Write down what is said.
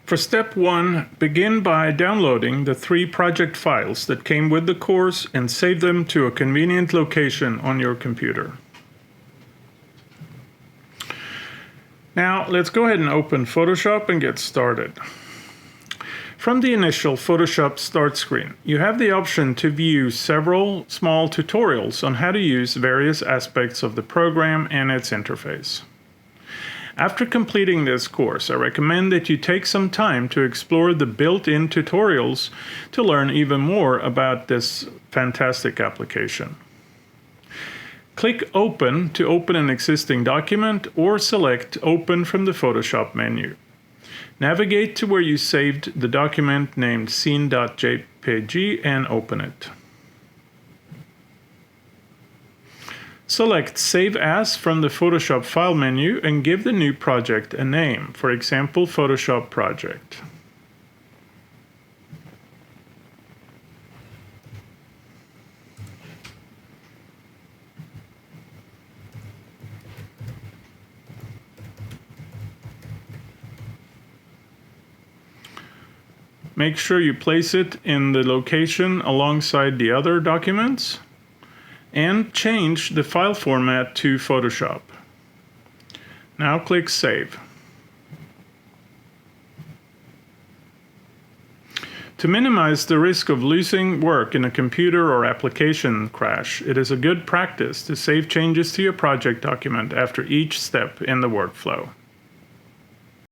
For step 1, begin by downloading the 3 project files that came with the course and save them to a convenient location on your computer. Now let's go ahead and open Photoshop and get started. From the initial Photoshop start screen, you have the option to view several small tutorials on how to use various aspects of the program and its interface. After completing this course, I recommend that you take some time to explore the built-in tutorials to learn even more about this fantastic application. Click Open to open an existing document or select Open from the Photoshop menu. Navigate to where you saved the document named scene.jpg and open it. Select Save As from the Photoshop File menu and give the new project a name, for example, Photoshop Project. Make sure you place it in the location alongside the other documents, and change the file format to Photoshop. Now click Save. To minimize the risk of losing work in a computer or application crash, it is a good practice to save changes to your project document after each step in the workflow.